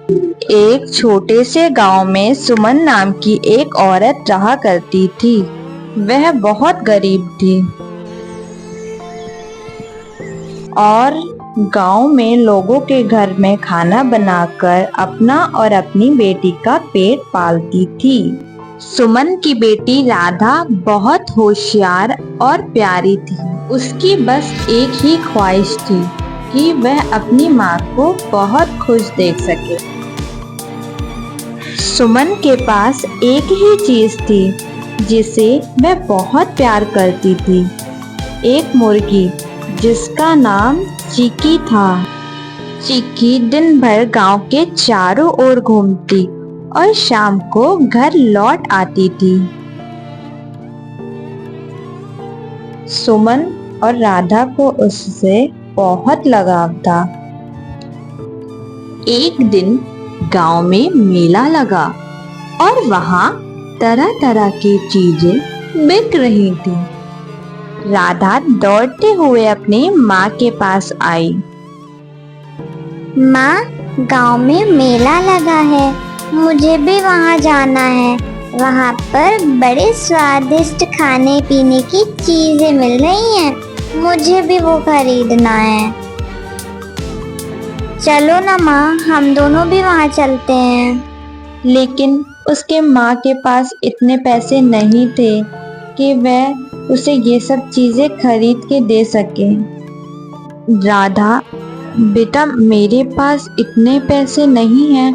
एक छोटे से गांव में सुमन नाम की एक औरत रहा करती थी। वह बहुत गरीब थी और गांव में लोगों के घर में खाना बनाकर अपना और अपनी बेटी का पेट पालती थी। सुमन की बेटी राधा बहुत होशियार और प्यारी थी। उसकी बस एक ही ख्वाहिश थी कि वह अपनी माँ को बहुत खुश देख सके। सुमन के पास एक ही चीज थी जिसे वह बहुत प्यार करती थी, एक मुर्गी जिसका नाम चिकी था। चिकी दिन भर गांव के चारों ओर घूमती और शाम को घर लौट आती थी। सुमन और राधा को उससे बहुत लगाव था। एक दिन गांव में मेला लगा और वहां तरह तरह की चीजें बिक रही थी। राधा दौड़ते हुए अपनी माँ के पास आई। माँ, गांव में मेला लगा है, मुझे भी वहां जाना है। वहां पर बड़े स्वादिष्ट खाने पीने की चीजें मिल रही हैं, मुझे भी वो खरीदना है। चलो ना माँ, हम दोनों भी वहां चलते हैं। लेकिन उसके माँ के पास इतने पैसे नहीं थे कि वह उसे ये सब चीजें खरीद के दे सके। राधा, बेटा, मेरे पास इतने पैसे नहीं हैं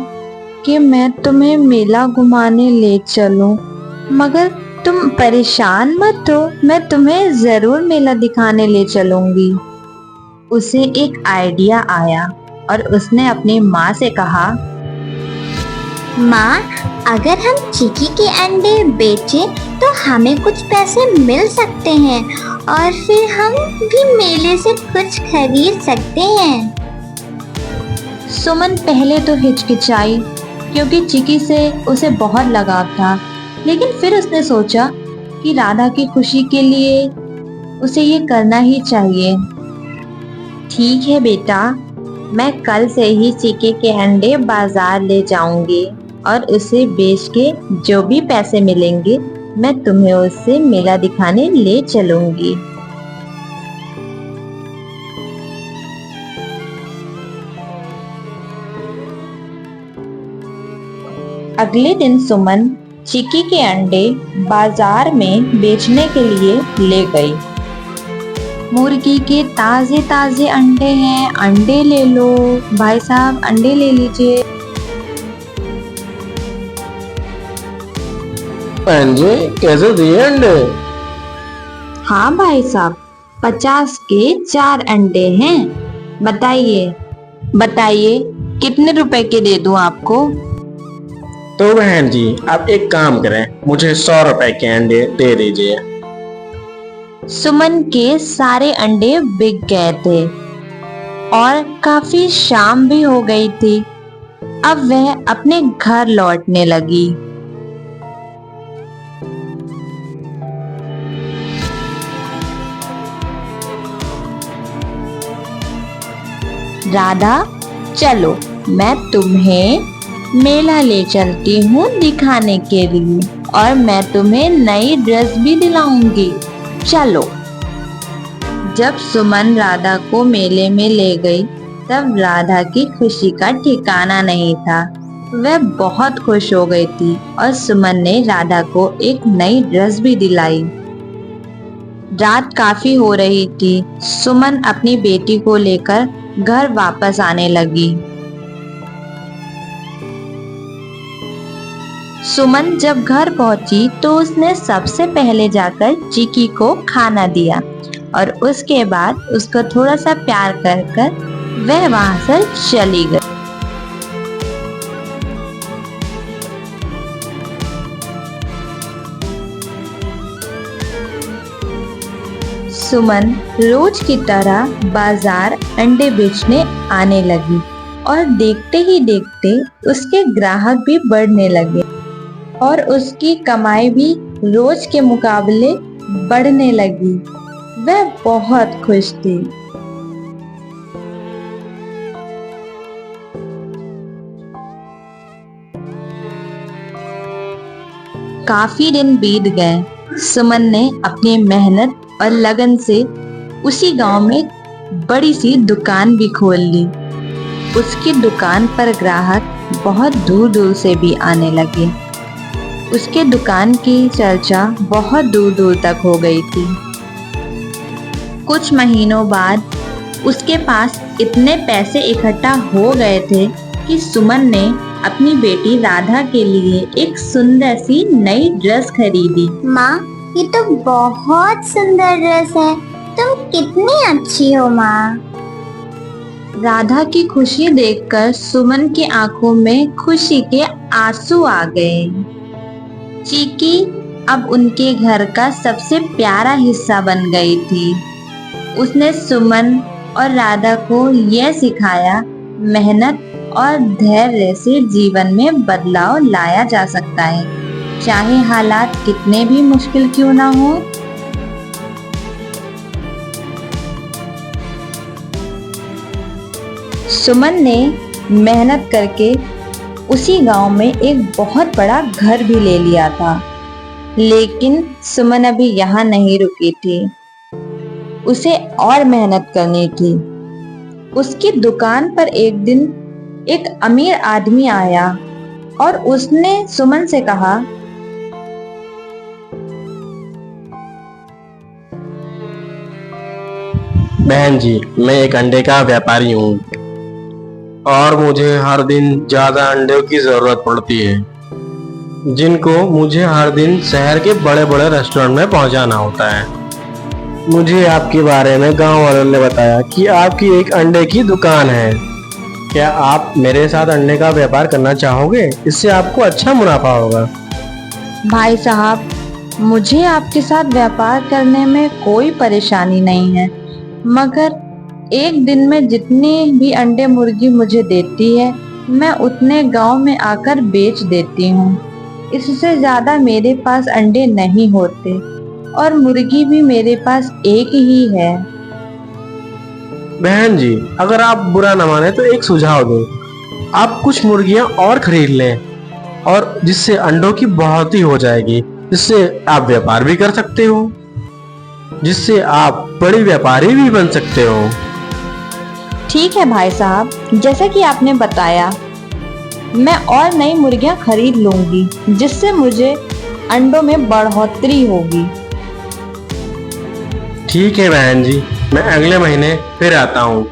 कि मैं तुम्हें मेला घुमाने ले चलूं, मगर तुम परेशान मत हो, मैं तुम्हें जरूर मेला दिखाने ले चलूंगी। उसे एक आइडिया आया और उसने अपनी माँ से कहा, माँ, अगर हम चिकी के अंडे बेचें तो हमें कुछ पैसे मिल सकते हैं और फिर हम भी मेले से कुछ खरीद सकते हैं। सुमन पहले तो हिचकिचाई क्योंकि चिकी से उसे बहुत लगाव था, लेकिन फिर उसने सोचा कि राधा की खुशी के लिए उसे ये करना ही चाहिए। ठीक है बेटा, मैं कल से ही चिकी के अंडे बाजार ले जाऊंगी और उसे बेच के जो भी पैसे मिलेंगे मैं तुम्हें उससे मेला दिखाने ले चलूंगी। अगले दिन सुमन चिकी के अंडे बाजार में बेचने के लिए ले गई। मुर्गी के ताजे ताजे अंडे हैं, अंडे ले लो भाई साहब, अंडे ले लीजिए। बहन जी, कैसे दिए अंडे? हाँ भाई साहब, 50 के 4 अंडे हैं। बताइए बताइए कितने रुपए के दे दूं आपको? तो बहन जी, आप एक काम करें, मुझे 100 रुपए के अंडे दे दीजिए। सुमन के सारे अंडे बिक गए थे और काफी शाम भी हो गई थी। अब वह अपने घर लौटने लगी। राधा, चलो मैं तुम्हें मेला ले चलती हूँ दिखाने के लिए और मैं तुम्हें नई ड्रेस भी दिलाऊंगी, चलो। जब सुमन राधा को मेले में ले गई तब राधा की खुशी का ठिकाना नहीं था। वह बहुत खुश हो गई थी और सुमन ने राधा को एक नई ड्रेस भी दिलाई। रात काफी हो रही थी। सुमन अपनी बेटी को लेकर घर वापस आने लगी। सुमन जब घर पहुंची तो उसने सबसे पहले जाकर चिकी को खाना दिया और उसके बाद उसको थोड़ा सा प्यार कर वह वहां से चली गई। सुमन रोज की तरह बाजार अंडे बेचने आने लगी और देखते ही देखते उसके ग्राहक भी बढ़ने लगे और उसकी कमाई भी रोज के मुकाबले बढ़ने लगी। वह बहुत खुश थी। काफी दिन बीत गए। सुमन ने अपनी मेहनत और लगन से उसी गांव में बड़ी सी दुकान भी खोल ली। उसकी दुकान पर ग्राहक बहुत दूर दूर से भी आने लगे। उसके दुकान की चर्चा बहुत दूर दूर तक हो गई थी। कुछ महीनों बाद उसके पास इतने पैसे इकट्ठा हो गए थे कि सुमन ने अपनी बेटी राधा के लिए एक सुंदर सी नई ड्रेस खरीदी। माँ, ये तो बहुत सुंदर ड्रेस है। तुम कितनी अच्छी हो माँ। राधा की खुशी देखकर सुमन की आंखों में खुशी के आंसू आ गए। चीकी अब उनके घर का सबसे प्यारा हिस्सा बन गई थी। उसने सुमन और राधा को यह सिखाया, मेहनत और धैर्य से जीवन में बदलाव लाया जा सकता है, चाहे हालात कितने भी मुश्किल क्यों ना हो। सुमन ने मेहनत करके उसी गांव में एक बहुत बड़ा घर भी ले लिया था। लेकिन सुमन अभी यहाँ नहीं रुकी थी, उसे और मेहनत करनी थी। उसकी दुकान पर एक दिन एक अमीर आदमी आया और उसने सुमन से कहा, बहन जी, मैं एक अंडे का व्यापारी हूँ और मुझे हर दिन ज्यादा अंडों की जरूरत पड़ती है, जिनको मुझे हर दिन शहर के बड़े बड़े रेस्टोरेंट में पहुंचाना होता है। मुझे आपके बारे में गांव वालों ने बताया कि आपकी एक अंडे की दुकान है। क्या आप मेरे साथ अंडे का व्यापार करना चाहोगे? इससे आपको अच्छा मुनाफा होगा। भाई साहब, मुझे आपके साथ व्यापार करने में कोई परेशानी नहीं है, मगर एक दिन में जितने भी अंडे मुर्गी मुझे देती है, मैं उतने गांव में आकर बेच देती हूँ। इससे ज्यादा मेरे पास अंडे नहीं होते और मुर्गी भी मेरे पास एक ही है। बहन जी, अगर आप बुरा न माने तो एक सुझाव दूं। आप कुछ मुर्गियां और खरीद लें और जिससे अंडों की बढ़ोतरी हो जाएगी, जिससे आप व्यापार भी कर सकते हो, जिससे आप बड़े व्यापारी भी बन सकते हो। ठीक है भाई साहब, जैसा कि आपने बताया, मैं और नई मुर्गियां खरीद लूंगी, जिससे मुझे अंडों में बढ़ोतरी होगी। ठीक है बहन जी, मैं अगले महीने फिर आता हूँ।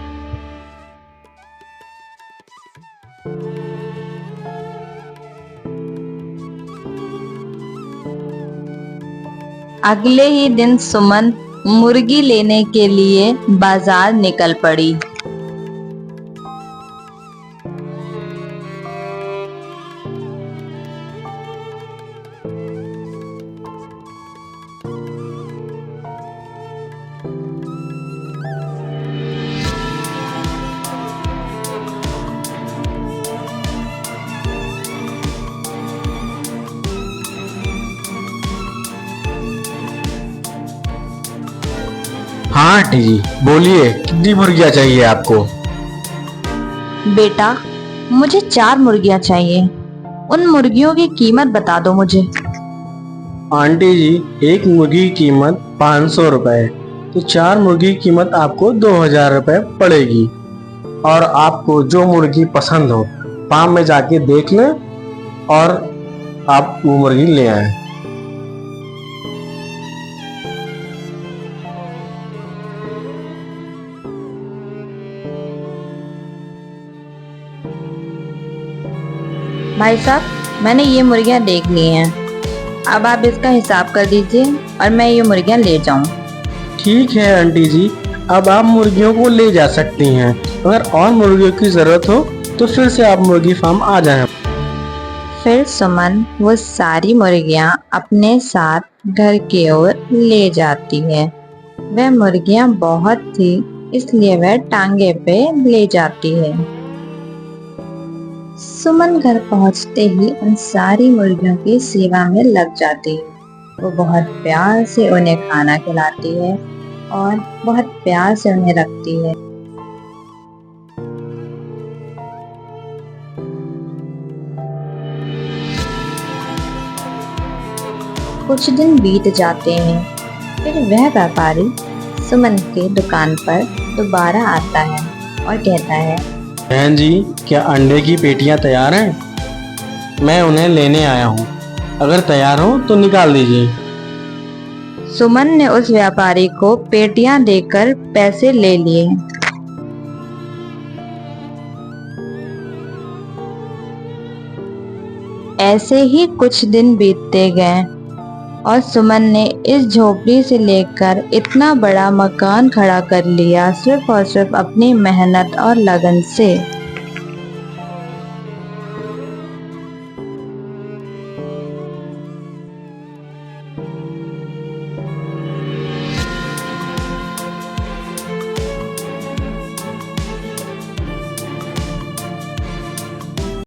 अगले ही दिन सुमन मुर्गी लेने के लिए बाजार निकल पड़ी। हाँ आंटी जी, बोलिए, कितनी मुर्गियां चाहिए आपको? बेटा, मुझे 4 मुर्गियां चाहिए। उन मुर्गियों की कीमत बता दो मुझे। आंटी जी, एक मुर्गी की कीमत 500 रुपए, तो 4 मुर्गी की कीमत आपको 2000 रुपए पड़ेगी। और आपको जो मुर्गी पसंद हो, फार्म में जाके देख लें और आप वो मुर्गी ले आए। भाई साहब, मैंने ये मुर्गियां देख ली हैं। अब आप इसका हिसाब कर दीजिए और मैं ये मुर्गियां ले जाऊं। ठीक है आंटी जी, अब आप मुर्गियों को ले जा सकती हैं। अगर और मुर्गियों की जरूरत हो तो फिर से आप मुर्गी फार्म आ जाएं। फिर सुमन वो सारी मुर्गियां अपने साथ घर की ओर ले जाती है। वह मुर्गियां बहुत थी, इसलिए वह टांगे पे ले जाती है। सुमन घर पहुंचते ही उन सारी मुर्गियों की सेवा में लग जाती है। वो बहुत प्यार से उन्हें खाना खिलाती है और बहुत प्यार से उन्हें रखती है। कुछ दिन बीत जाते हैं। फिर वह व्यापारी सुमन के दुकान पर दोबारा आता है और कहता है, बहन जी, क्या अंडे की पेटियां तैयार हैं? मैं उन्हें लेने आया हूँ। अगर तैयार हो तो निकाल दीजिए। सुमन ने उस व्यापारी को पेटियां देकर पैसे ले लिए। ऐसे ही कुछ दिन बीतते गए और सुमन ने इस झोपड़ी से लेकर इतना बड़ा मकान खड़ा कर लिया, सिर्फ और सिर्फ अपनी मेहनत और लगन से।